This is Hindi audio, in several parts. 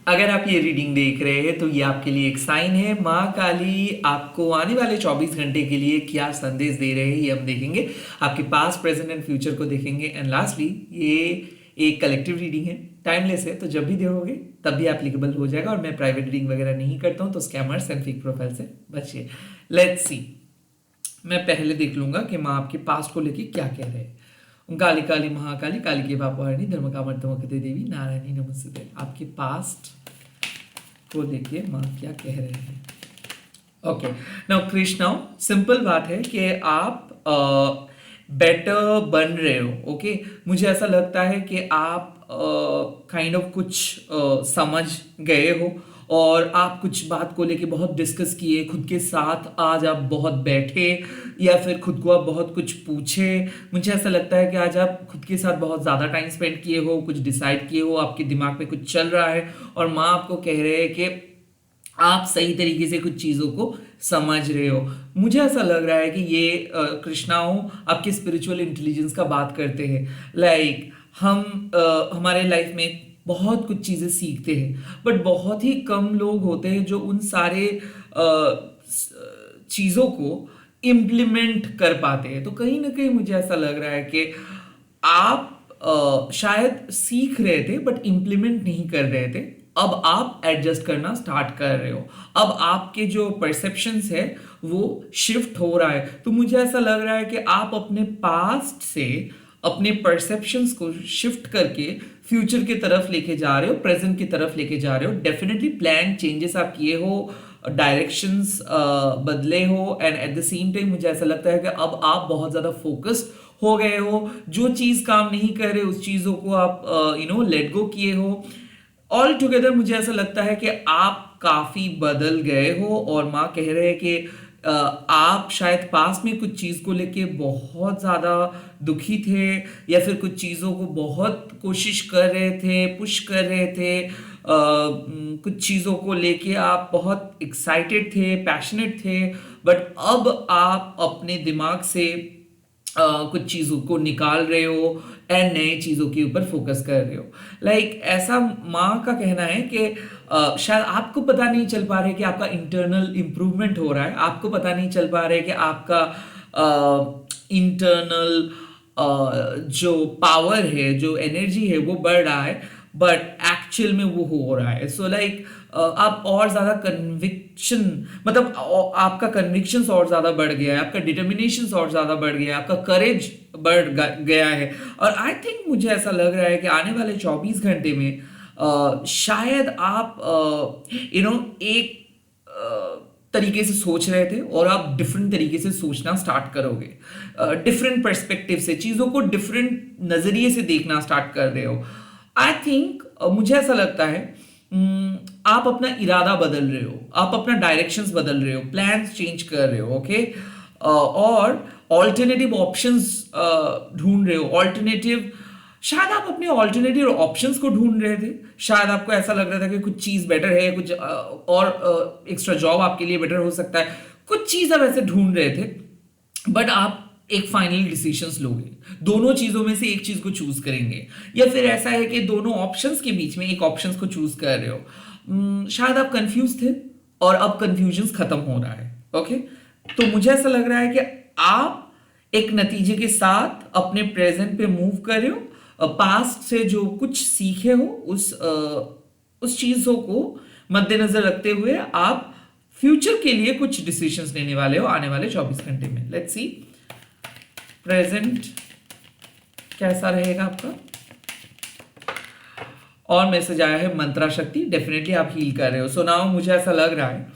अगर आप ये रीडिंग देख रहे हैं तो ये आपके लिए एक साइन है। माँ काली आपको आने वाले 24 घंटे के लिए क्या संदेश दे रहे हैं ये हम देखेंगे। आपके पास्ट, प्रेजेंट एंड फ्यूचर को देखेंगे। एंड लास्टली ये एक कलेक्टिव रीडिंग है, टाइमलेस है, तो जब भी देखोगे तब भी एप्लीकेबल हो जाएगा। और मैं प्राइवेट रीडिंग वगैरह नहीं करता हूँ, तो स्कैमर्स एंड फेक प्रोफाइल से बचिए। Let's see. मैं पहले देख लूंगा कि माँ आपके पास्ट को लेके क्या कह रहे हैं। काली काली महाकाली, काली के पापहारिणी, धर्म कामर्थमकते देवी, नारायणी नमस्ते। आपके पास्ट को लेके माँ क्या कह रहे हैं। ओके, नाउ कृष्णा, सिंपल बात है कि आप बेटर बन रहे हो। ओके, मुझे ऐसा लगता है कि आप काइंड ऑफ कुछ समझ गए हो और आप कुछ बात को लेके बहुत डिस्कस किए खुद के साथ। आज आप बहुत बैठे या फिर खुद को आप बहुत कुछ पूछे। मुझे ऐसा लगता है कि आज आप खुद के साथ बहुत ज़्यादा टाइम स्पेंड किए हो, कुछ डिसाइड किए हो, आपके दिमाग में कुछ चल रहा है और माँ आपको कह रहे हैं कि आप सही तरीके से कुछ चीज़ों को समझ रहे हो। मुझे ऐसा लग रहा है कि ये कृष्णाओं आपके स्पिरिचुअल इंटेलिजेंस का बात करते हैं। लाइक हम हमारे लाइफ में बहुत कुछ चीज़ें सीखते हैं, बट बहुत ही कम लोग होते हैं जो उन सारे चीज़ों को इम्प्लीमेंट कर पाते हैं। तो कहीं ना कहीं मुझे ऐसा लग रहा है कि आप शायद सीख रहे थे बट इम्प्लीमेंट नहीं कर रहे थे। अब आप एडजस्ट करना स्टार्ट कर रहे हो। अब आपके जो परसेप्शंस है वो शिफ्ट हो रहा है। तो मुझे ऐसा लग रहा है कि आप अपने पास्ट से अपने परसेप्शंस को शिफ्ट करके फ्यूचर की तरफ लेके जा रहे हो, प्रेजेंट की तरफ लेके जा रहे हो। डेफिनेटली प्लान चेंजेस आप किए हो, डायरेक्शंस बदले हो, and at the same time मुझे ऐसा लगता है कि अब आप बहुत ज़्यादा फोकस्ड हो गए हो। जो चीज़ काम नहीं कर रहे उस चीज़ों को आप लेट गो किए हो। ऑल टुगेदर मुझे ऐसा लगता है कि आप काफी बदल गए हो और माँ कह रहे हैं कि आप शायद पास में कुछ चीज को लेके बहुत ज्यादा दुखी थे या फिर कुछ चीजों को बहुत कोशिश कर रहे थे, पुश कर रहे थे। कुछ चीजों को लेके आप बहुत एक्साइटेड थे, पैशनेट थे, बट अब आप अपने दिमाग से कुछ चीज़ों को निकाल रहे हो एंड नए चीज़ों के ऊपर फोकस कर रहे हो। लाइक ऐसा माँ का कहना है कि शायद आपको पता नहीं चल पा रहा है कि आपका इंटरनल इम्प्रूवमेंट हो रहा है, आपको पता नहीं चल पा रहा है कि आपका इंटरनल जो पावर है, जो एनर्जी है वो बढ़ रहा है, बट एक्चुअल में वो हो रहा है। सो लाइक आप और ज़्यादा कन्विक्शन, मतलब आपका कन्विक्शंस और ज़्यादा बढ़ गया है, आपका डिटर्मिनेशन और ज़्यादा बढ़ गया है, आपका करेज बढ़ गया है। और आई थिंक मुझे ऐसा लग रहा है कि आने वाले 24 घंटे में शायद आप एक तरीके से सोच रहे थे और आप डिफरेंट तरीके से सोचना स्टार्ट करोगे। डिफरेंट पर्सपेक्टिव से चीज़ों को डिफरेंट नज़रिए से देखना स्टार्ट कर रहे हो। आई थिंक मुझे ऐसा लगता है आप अपना इरादा बदल रहे हो, आप अपना डायरेक्शंस बदल रहे हो, प्लान्स चेंज कर रहे हो। ओके, और ऑल्टरनेटिव ऑप्शंस ढूंढ रहे हो। ऑल्टरनेटिव, शायद आप अपने ऑल्टरनेटिव ऑप्शंस को ढूंढ रहे थे। शायद आपको ऐसा लग रहा था कि कुछ चीज़ बेटर है, कुछ और एक्स्ट्रा जॉब आपके लिए बेटर हो सकता है, कुछ चीज़ आप ऐसे ढूंढ रहे थे, बट आप एक फाइनल डिसीजंस लोगे, दोनों चीजों में से एक चीज को चूज करेंगे, या फिर ऐसा है कि दोनों ऑप्शंस के बीच में एक ऑप्शंस को चूज कर रहे हो। शायद आप कंफ्यूज थे और अब कंफ्यूजन खत्म हो रहा है। ओके, तो मुझे ऐसा लग रहा है कि आप एक नतीजे के साथ अपने प्रेजेंट पे मूव कर रहे हो। पास्ट से जो कुछ सीखे हो उस चीजों को मद्देनजर रखते हुए आप फ्यूचर के लिए कुछ डिसीजंस लेने वाले हो आने वाले 24 घंटे में। लेट्स सी प्रेजेंट कैसा रहेगा आपका। और मैसेज आया है मंत्रा शक्ति, डेफिनेटली आप हील कर रहे हो। सो नाउ मुझे ऐसा लग रहा है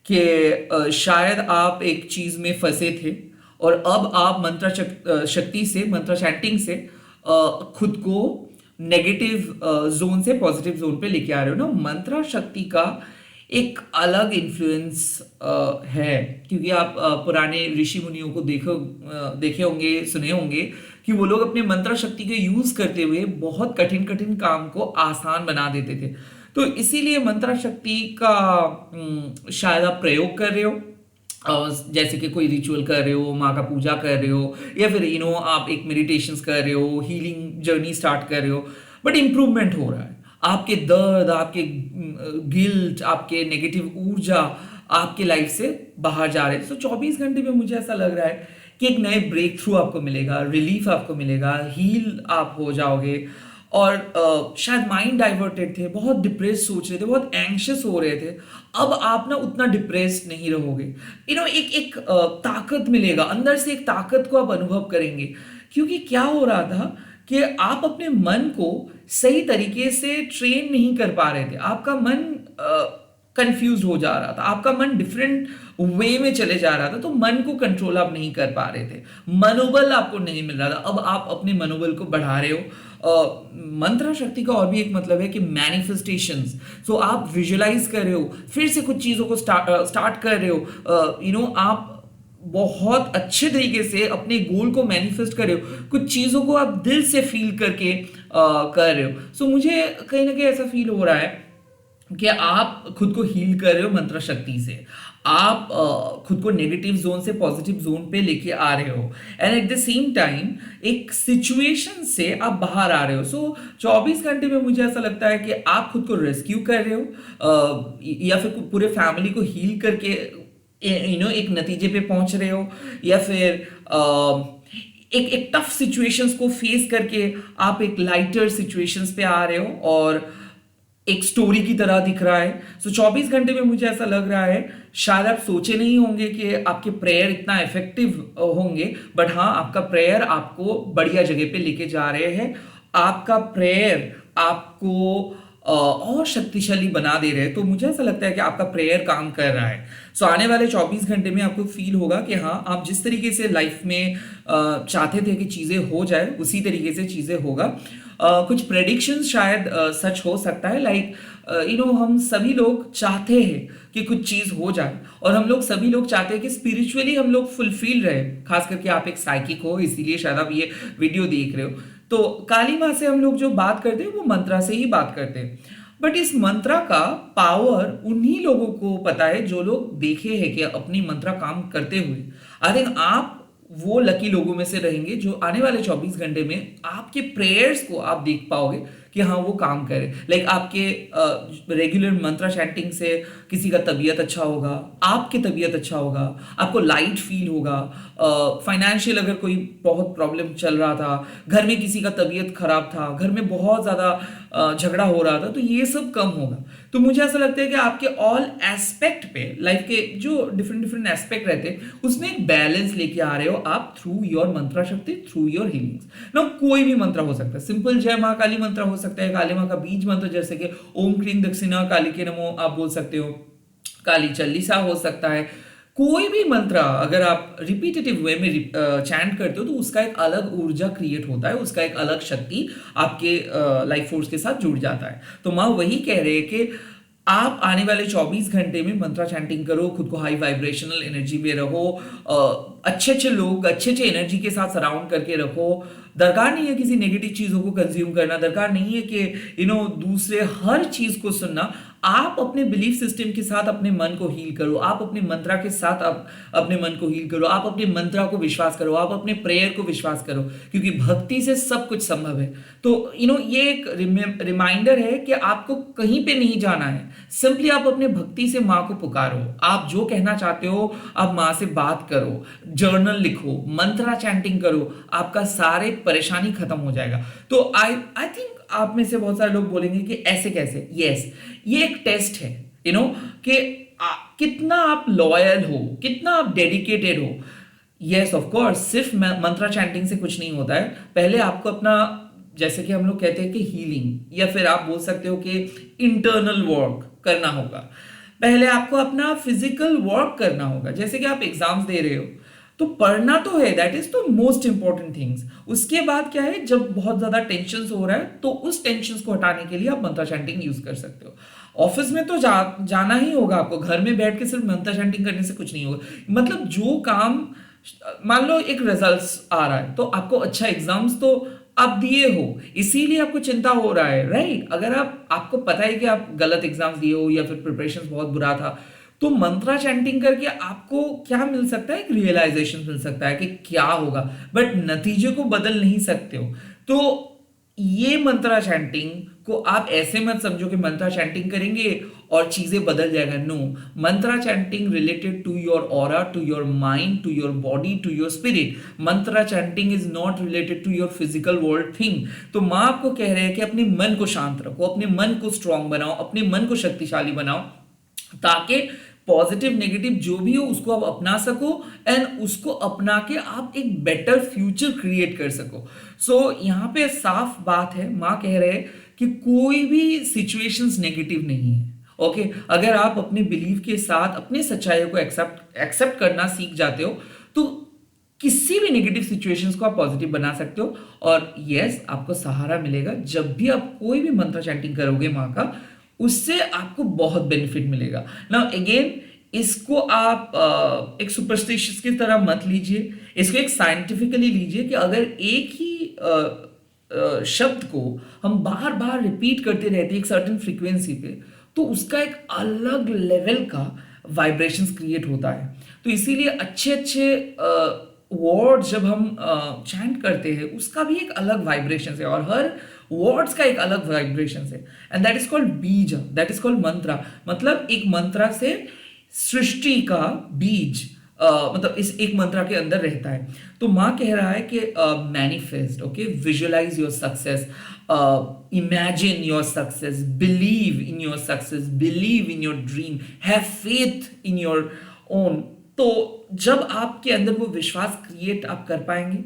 कि शायद आप एक चीज में फंसे थे और अब आप मंत्रा शक्ति से, मंत्रा चैंटिंग से खुद को नेगेटिव जोन से पॉजिटिव जोन पे लेके आ रहे हो ना। मंत्रा शक्ति का एक अलग इन्फ्लुएंस है, क्योंकि आप पुराने ऋषि मुनियों को देखे होंगे, सुने होंगे कि वो लोग अपने मंत्र शक्ति के यूज करते हुए बहुत कठिन कठिन काम को आसान बना देते थे। तो इसीलिए मंत्र शक्ति का शायद आप प्रयोग कर रहे हो, जैसे कि कोई रिचुअल कर रहे हो, माँ का पूजा कर रहे हो, या फिर आप एक मेडिटेशंस कर रहे हो, हीलिंग जर्नी स्टार्ट कर रहे हो, बट इंप्रूवमेंट हो रहा है। आपके दर्द, आपके गिल्ट, आपके नेगेटिव ऊर्जा आपके लाइफ से बाहर जा रहे हैं। तो 24 घंटे में मुझे ऐसा लग रहा है कि एक नए ब्रेक थ्रू आपको मिलेगा, रिलीफ आपको मिलेगा, हील आप हो जाओगे। और शायद माइंड डाइवर्टेड थे, बहुत डिप्रेस सोच रहे थे, बहुत एंग्शियस हो रहे थे, अब आप ना उतना डिप्रेस्ड नहीं रहोगे। एक एक ताकत मिलेगा, अंदर से एक ताकत को आप अनुभव करेंगे। क्योंकि क्या हो रहा था कि आप अपने मन को सही तरीके से ट्रेन नहीं कर पा रहे थे, आपका मन कंफ्यूज हो जा रहा था, आपका मन डिफरेंट वे में चले जा रहा था, तो मन को कंट्रोल आप नहीं कर पा रहे थे, मनोबल आपको नहीं मिल रहा था। अब आप अपने मनोबल को बढ़ा रहे हो। मंत्र शक्ति का और भी एक मतलब है कि मैनिफेस्टेशंस। सो आप विजुअलाइज कर रहे हो, फिर से कुछ चीज़ों को स्टार्ट कर रहे हो। आप बहुत अच्छे तरीके से अपने गोल को मैनिफेस्ट कर रहे हो, कुछ चीज़ों को आप दिल से फील करके कर रहे हो। सो मुझे कहीं ना कहीं ऐसा फील हो रहा है कि आप खुद को हील कर रहे हो मंत्र शक्ति से। आप खुद को नेगेटिव जोन से पॉजिटिव जोन पे लेके आ रहे हो, and at the same time एक सिचुएशन से आप बाहर आ रहे हो। सो 24 घंटे में मुझे ऐसा लगता है कि आप खुद को रेस्क्यू कर रहे हो, या फिर पूरे फैमिली को हील करके एक नतीजे पे पहुंच रहे हो, या फिर एक एक टफ सिचुएशंस को फेस करके आप एक लाइटर सिचुएशंस पे आ रहे हो, और एक स्टोरी की तरह दिख रहा है। सो 24 घंटे में मुझे ऐसा लग रहा है, शायद आप सोचे नहीं होंगे कि आपके प्रेयर इतना इफेक्टिव होंगे, बट हाँ, आपका प्रेयर आपको बढ़िया जगह पे लेके जा रहे हैं। आपका प्रेयर आपको और शक्तिशाली बना दे रहे हैं। तो मुझे ऐसा लगता है कि आपका प्रेयर काम कर रहा है। सो आने वाले 24 घंटे में आपको फील होगा कि हाँ, आप जिस तरीके से लाइफ में चाहते थे कि चीज़ें हो जाए, उसी तरीके से चीज़ें होगा। कुछ प्रेडिक्शंस शायद सच हो सकता है, लाइक हम सभी लोग चाहते हैं कि कुछ चीज़ हो जाए, और हम लोग सभी लोग चाहते हैं कि स्पिरिचुअली हम लोग फुलफिल रहे। खास करके आप एक साइकिक हो, इसीलिए शायद आप ये वीडियो देख रहे हो। तो काली माँ से हम लोग जो बात करते हैं वो मंत्रा से ही बात करते हैं, बट इस मंत्रा का पावर उन्हीं लोगों को पता है जो लोग देखे हैं कि अपनी मंत्रा काम करते हुए। आई थिंक आप वो लकी लोगों में से रहेंगे जो आने वाले 24 घंटे में आपके प्रेयर्स को आप देख पाओगे कि हाँ, वो काम करे। लाइक आपके रेगुलर मंत्रा चैंटिंग से किसी का तबीयत अच्छा होगा, आपकी तबीयत अच्छा होगा, आपको लाइट फील होगा। फाइनेंशियल अगर कोई बहुत प्रॉब्लम चल रहा था, घर में किसी का तबीयत खराब था, घर में बहुत ज़्यादा झगड़ा हो रहा था, तो ये सब कम होगा। तो मुझे ऐसा लगता है कि आपके ऑल एस्पेक्ट पे, लाइफ के जो डिफरेंट डिफरेंट एस्पेक्ट रहते हैं, उसमें एक बैलेंस लेके आ रहे हो आप थ्रू योर मंत्रा शक्ति, थ्रू योर हीलिंग्स। ना कोई भी मंत्र हो सकता है, सिंपल जय माँ काली मंत्र हो सकता है, काली माँ का बीज मंत्र जैसे कि ओम क्लीं दक्षिणा काली के नमो आप बोल सकते हो, काली चालीसा हो सकता है। कोई भी मंत्र अगर आप रिपीटेटिव वे में चैंट करते हो तो उसका एक अलग ऊर्जा क्रिएट होता है, उसका एक अलग शक्ति आपके लाइफ फोर्स के साथ जुड़ जाता है। तो माँ वही कह रहे हैं कि आप आने वाले 24 घंटे में मंत्रा चैंटिंग करो, खुद को हाई वाइब्रेशनल एनर्जी में रहो, अच्छे अच्छे लोग, अच्छे अच्छे एनर्जी के साथ सराउंड करके रखो। दरकार नहीं है किसी नेगेटिव चीज़ों को कंज्यूम करना, दरकार नहीं है कि दूसरे हर चीज़ को सुनना। आप अपने बिलीफ सिस्टम के साथ अपने मन को हील करो, आप अपने मंत्रा के साथ आप अपने मन को हील करो, आप अपने मंत्रा को विश्वास करो, आप अपने प्रेयर को विश्वास करो, क्योंकि भक्ति से सब कुछ संभव है। तो ये एक रिमाइंडर है कि आपको कहीं पे नहीं जाना है, सिंपली आप अपने भक्ति से माँ को पुकारो, आप जो कहना चाहते हो आप माँ से बात करो, जर्नल लिखो, मंत्रा चैंटिंग करो, आपका सारे परेशानी खत्म हो जाएगा। तो आई थिंक आप में से बहुत सारे लोग बोलेंगे कि ऐसे कैसे। यस, ये एक टेस्ट है कि कितना आप लॉयल हो, कितना आप डेडिकेटेड हो। यस, ऑफ कोर्स, सिर्फ मंत्रा चैंटिंग से कुछ नहीं होता है। पहले आपको अपना, जैसे कि हम लोग कहते हैं कि हीलिंग, या फिर आप बोल सकते हो कि इंटरनल वर्क करना होगा। पहले आपको अपना फिजिकल वर्क करना होगा। जैसे कि आप एग्जाम्स दे रहे हो तो पढ़ना तो है, that is the most important things. उसके बाद क्या है, जब बहुत ज्यादा टेंशन हो रहा है तो उस टेंशन को हटाने के लिए आप मंत्रा चैंटिंग यूज कर सकते हो। ऑफिस में तो जाना ही होगा आपको, घर में बैठ के सिर्फ मंत्रा चैंटिंग करने से कुछ नहीं होगा। मतलब जो काम, मान लो एक रिजल्ट्स आ रहा है तो आपको अच्छा एग्जाम्स तो आप दिए हो, इसीलिए आपको चिंता हो रहा है, राइट। अगर आपको पता है कि आप गलत एग्जाम्स दिए हो या फिर प्रिपरेशन बहुत बुरा था, तो मंत्रा चैंटिंग करके आपको क्या मिल सकता है, एक रियलाइजेशन मिल सकता है कि क्या होगा, बट नतीजे को बदल नहीं सकते हो। तो ये मंत्रा चैंटिंग उसको आप ऐसे मत समझो कि मंत्रा चैंटिंग करेंगे और चीजें बदल जाएगा। No, mantra chanting related to your aura, to your mind, to your body, to your spirit. Mantra chanting is not related to your physical world thing. तो माँ आपको कह रहे हैं कि अपने मन को शांत रखो, अपने मन को स्ट्रांग बनाओ, अपने मन को शक्तिशाली बनाओ, ताकि पॉजिटिव नेगेटिव जो भी हो उसको आप अपना सको एंड उसको अपना के आप एक बेटर फ्यूचर क्रिएट कर सको। सो यहाँ पे साफ बात है, माँ कह रहे हैं कि कोई भी सिचुएशंस नेगेटिव नहीं है। ओके, अगर आप अपने बिलीव के साथ अपने सच्चाइयों को एक्सेप्ट करना सीख जाते हो तो किसी भी नेगेटिव सिचुएशंस को आप पॉजिटिव बना सकते हो। और यस, आपको सहारा मिलेगा जब भी आप कोई भी मंत्र चैंटिंग करोगे माँ का, उससे आपको बहुत बेनिफिट मिलेगा। नाउ अगेन, इसको आप एक सुपरस्टिशियस की तरह मत लीजिए, इसको एक साइंटिफिकली लीजिए कि अगर एक ही शब्द को हम बार बार रिपीट करते रहते हैं एक सर्टेन फ्रीक्वेंसी पे, तो उसका एक अलग लेवल का वाइब्रेशंस क्रिएट होता है। तो इसीलिए अच्छे अच्छे वर्ड जब हम चैंट करते हैं उसका भी एक अलग वाइब्रेशन है और हर वर्ड्स का एक अलग वाइब्रेशन है, एंड दैट इज कॉल्ड बीज, दैट इज कॉल्ड मंत्रा। मतलब एक मंत्रा से सृष्टि का बीज मतलब इस एक मंत्रा के अंदर रहता है। तो माँ कह रहा है कि manifest, okay, visualize your success, imagine your success, believe in your success, believe in your dream, have faith in your own. तो जब आपके अंदर वो विश्वास क्रिएट आप कर पाएंगे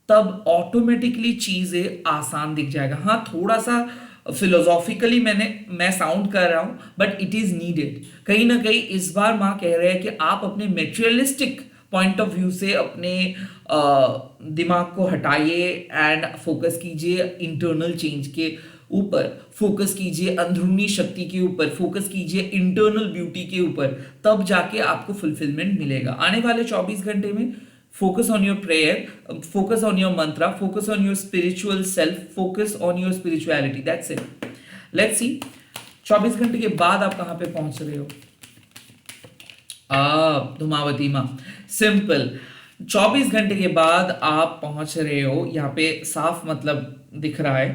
तब ऑटोमेटिकली चीजें आसान दिख जाएगा। हाँ, थोड़ा सा फिलोसॉफिकली मैं साउंड कर रहा हूं, बट इट इज नीडेड। कहीं ना कहीं इस बार माँ कह रहे हैं कि आप अपने मेटेरियलिस्टिक पॉइंट ऑफ व्यू से अपने दिमाग को हटाइए एंड फोकस कीजिए इंटरनल चेंज के ऊपर, फोकस कीजिए अंदरूनी शक्ति के ऊपर, फोकस कीजिए इंटरनल ब्यूटी के ऊपर, तब जाके आपको फुलफिलमेंट मिलेगा। आने वाले 24 घंटे में focus on your prayer, focus on your mantra, focus on your spiritual self, focus on your spirituality, that's it. Let's see 24 घंटे के बाद आप कहां पे पहुंच रहे हो। धुमावती माँ, सिंपल, 24 घंटे के बाद आप पहुंच रहे हो, यहाँ पे साफ मतलब दिख रहा है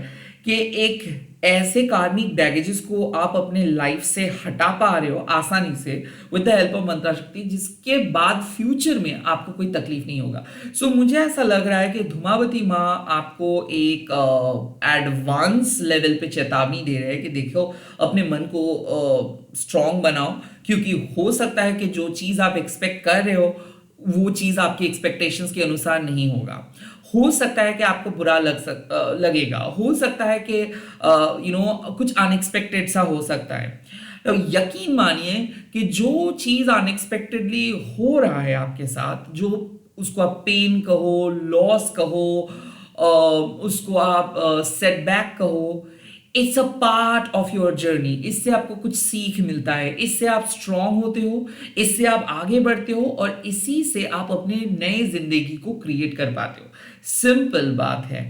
कि एक ऐसे कार्मिक बैगेजेस को आप अपने लाइफ से हटा पा रहे हो आसानी से विद द हेल्प ऑफ मंत्रा शक्ति, जिसके बाद फ्यूचर में आपको कोई तकलीफ नहीं होगा। सो मुझे ऐसा लग रहा है कि धुमावती माँ आपको एक एडवांस लेवल पे चेतावनी दे रहे हैं कि देखो अपने मन को स्ट्रांग बनाओ, क्योंकि हो सकता है कि जो चीज़ आप एक्सपेक्ट कर रहे हो वो चीज़ आपकी एक्सपेक्टेशंस के अनुसार नहीं होगा। हो सकता है कि आपको बुरा लगेगा, हो सकता है कि कुछ अनएक्सपेक्टेड सा हो सकता है। तो यकीन मानिए कि जो चीज़ अनएक्सपेक्टेडली हो रहा है आपके साथ, जो उसको आप पेन कहो, लॉस कहो, उसको आप सेटबैक कहो, it's a part of your journey. इससे आपको कुछ सीख मिलता है, इससे आप स्ट्रांग होते हो, इससे आप आगे बढ़ते हो और इसी से आप अपने नए जिंदगी को क्रिएट कर पाते हो। सिंपल बात है।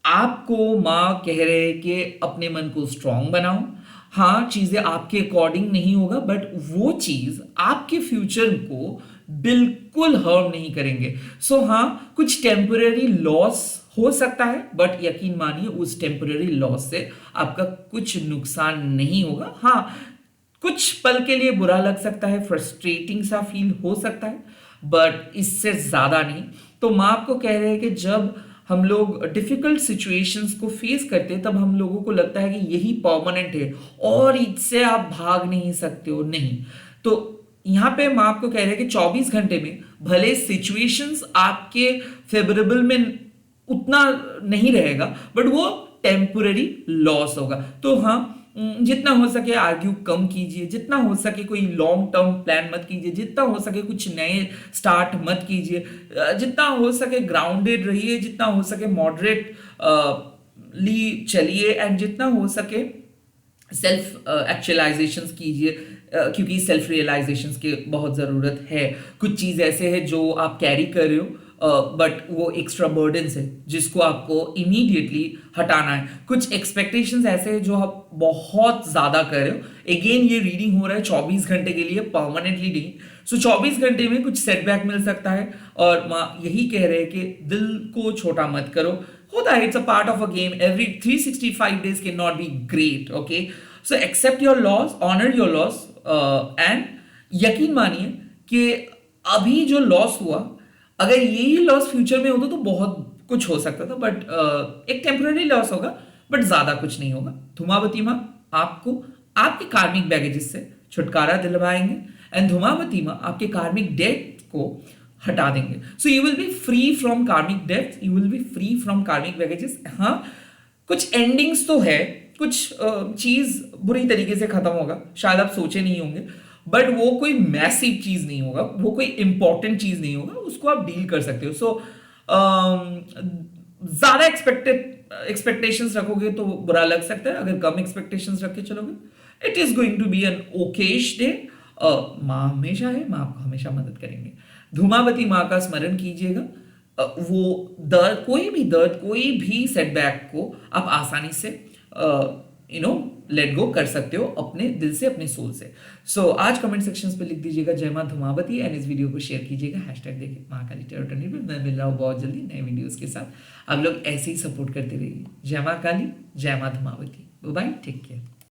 आपको माँ कह रहे हैं कि अपने मन को स्ट्रांग बनाओ। हाँ, चीजें आपके अकॉर्डिंग नहीं होगा, बट वो चीज आपके फ्यूचर को बिल्कुल हर्म नहीं करेंगे। सो हाँ, कुछ टेम्पररी लॉस हो सकता है, बट यकीन मानिए उस टेम्पररी लॉस से आपका कुछ नुकसान नहीं होगा। हाँ, कुछ पल के लिए बुरा लग सकता है, फ्रस्ट्रेटिंग सा फील हो सकता है, बट इससे ज्यादा नहीं। तो माँ आपको कह रहे हैं कि जब हम लोग डिफिकल्ट सिचुएशंस को फेस करते हैं तब हम लोगों को लगता है कि यही परमानेंट है और इससे आप भाग नहीं सकते हो। नहीं, तो यहाँ पे माँ आपको कह रहे हैं कि 24 घंटे में भले सिचुएशंस आपके फेवरेबल में उतना नहीं रहेगा, बट वो टेम्पररी लॉस होगा। तो हाँ, जितना हो सके आर्ग्यू कम कीजिए, जितना हो सके कोई लॉन्ग टर्म प्लान मत कीजिए, जितना हो सके कुछ नए स्टार्ट मत कीजिए, जितना हो सके ग्राउंडेड रहिए, जितना हो सके मॉडरेट ली चलिए, एंड जितना हो सके सेल्फ एक्चुअलाइजेशंस कीजिए, क्योंकि सेल्फ रियलाइजेशंस की बहुत ज़रूरत है। कुछ चीज़ ऐसे है जो आप कैरी कर रहे हो बट वो एक्स्ट्रा बर्डन्स है जिसको आपको इमीडिएटली हटाना है। कुछ एक्सपेक्टेशंस ऐसे हैं जो आप बहुत ज़्यादा कर रहे हो। अगेन ये रीडिंग हो रहा है 24 घंटे के लिए, परमानेंटली नहीं। सो 24 घंटे में कुछ सेटबैक मिल सकता है और माँ यही कह रहे हैं कि दिल को छोटा मत करो। होता है, it's a part of a game. Every 365 days can not be great. Okay, so accept your loss, honour your loss, and यकीन मानिए कि अभी जो लॉस हुआ, अगर यही लॉस फ्यूचर में होता तो बहुत कुछ हो सकता था, बट एक टेम्पररी लॉस होगा, बट ज्यादा कुछ नहीं होगा. धुमावती माँ आपको आपके कार्मिक बैगेजेस से छुटकारा दिलवाएंगे, एंड धुमावती माँ आपके कार्मिक डेथ को हटा देंगे. So you will be free from karmic death, you will be free from karmic baggages. हाँ, कुछ एंडिंग्स तो है, कुछ चीज बुरी तरीके से खत्म होगा, शायद आप सोचे नहीं होंगे, बट वो कोई मैसिव चीज नहीं होगा, वो कोई इंपॉर्टेंट चीज नहीं होगा, उसको आप डील कर सकते हो. सो ज्यादा एक्सपेक्टेशंस रखोगे तो बुरा लग सकता है. अगर कम एक्सपेक्टेशंस रख के चलोगे, it is going to be an okayish day. माँ हमेशा है, माँ आपको हमेशा मदद करेंगे. धूमावती माँ का स्मरण कीजिएगा. वो दर्द, कोई भी सेटबैक को आप आसानी से लेट गो कर सकते हो अपने दिल से, अपने सोल से. सो आज कमेंट सेक्शंस पे लिख दीजिएगा जय मां धुमावती, एंड इस वीडियो को शेयर कीजिएगा. हैशटैग देखिए महाकाली टेरो टर्निंग पे. मैं मिल रहा हूँ बहुत जल्दी नए वीडियोस के साथ. आप लोग ऐसे ही सपोर्ट करते रहिए. जय मां काली, जय मां धुमावती. Bye, take care.